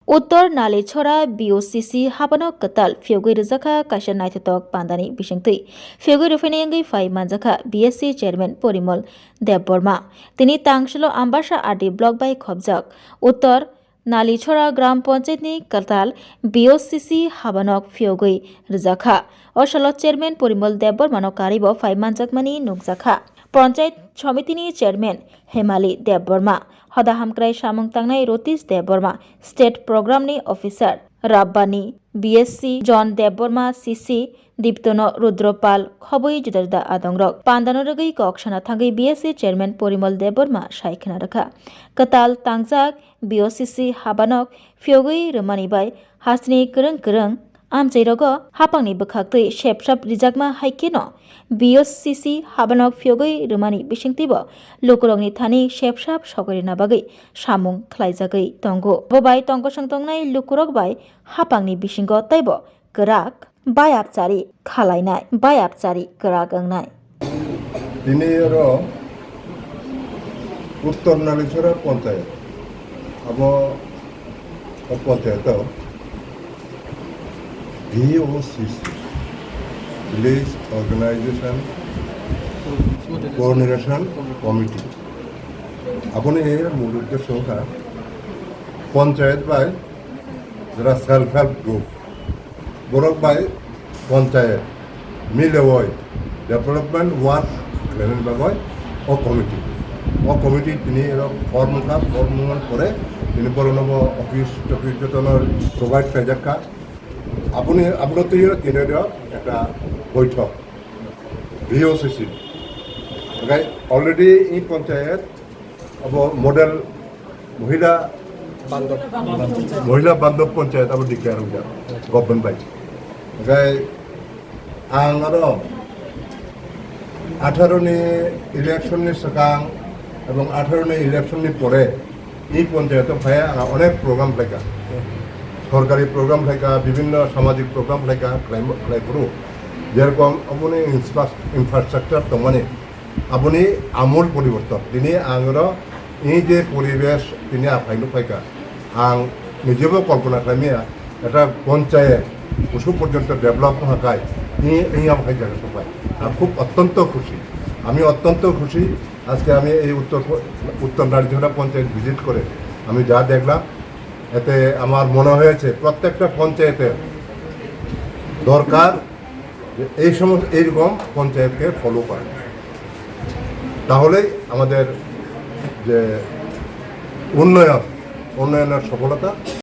Uttor Nalichora BOCC Habano Katal Fiogui Rizaka Kasha Naitatok Pandani Bishingti Fiogui Rufinangi Fai Manzaka BSC Chairman Porimol Deborma Tini Tangshalo Ambasha Adi Block by Khobjak Uttor Nalichora Gram Ponchaytni Katal BOCC Habanok Fiogui Rizaka Oshalo Chairman Porimol Debormano Karibo Fai Manjakmani Nukzaka Panchayat Somitini Chairman Hemali Deborma Hoda Hamkrai Samung Tangnai Rotis Deborma State Program ni Officer Rabbani BSc John Deborma CC Diptono Rudropal Khoboi Judarda Adongrok Pandanoragi Kokshana Thangai BSc Chairman Porimol Deborma Shaikhna Rakha Katal Tangjak BOCC Habanok Fiogui Rumanibai Hasni Kereng Amjairogo Hapangni Bukhakti Shepshap Rijakma Haikino BOCC Habanok Fiogui Rumani Bishingtibo Lukurongni Thani Shepshap Shokorina Bagai Samung Khlaijagai Tongo Bobai Tongo Sangtongnai Lukurok Bai Hapangni Bishingo Taibo Kerak Bayapchari Khalainai Bayapchari Kerak Angnai Dinero Uttor Nalichora Panchayat Abo Panchayat VOCC Village Organization Coordination Committee আপনি এর মূল উদ্দেশ্য panchayat by যারা self help group Borok by panchayat মিলে হয় development work planning বাগয় ও committee তিনি form করে তিনি বড় নব অফিস টফিস যতনের প্রোভাইড কাজাকা আপনার তো কেন্দ্রীয় একটা বৈঠক VOCC অলরেডি এই পঞ্চায়েত মডেল মহিলা বান্ধব পঞ্চায়েত আবার ডিক্লেয়ার হয়ে গভর্নমেন্ট বাই आं 18 ইলেকশননি সিগাং এবং 18 ইলেকশননি পরে এই পঞ্চায়েত ভাইয়া অনেক প্রোগ্রাম লেখা সরকারি প্রোগ্রাম লেখা বিভিন্ন সামাজিক প্রোগ্রাম লেখা করো যেরকম আপনি ইনফ্রাস্ট্রাকচার তো মানে আপনি আমূল পরিবর্তন তিনি আঙর এই যে পরিবেশ তিনি আফাইনো ফাইকা আং নিজেও কল্পনা খালামিয়া এটা পঞ্চায়েত উসু পর্যন্ত ডেভেলপ হাকায় এই আমাকে জায়গা সবাই খুব অত্যন্ত খুশি আমি অত্যন্ত খুশি আজকে আমি এই উত্তর নারীঝরা পঞ্চায়েত ভিজিট করে আমি যা দেখলাম এতে আমার মনে হয়েছে প্রত্যেকটা পঞ্চায়েতের দরকার এই সমস্ত এইরকম পঞ্চায়েতকে ফলো করে তাহলেই আমাদের যে উন্নয়নের সফলতা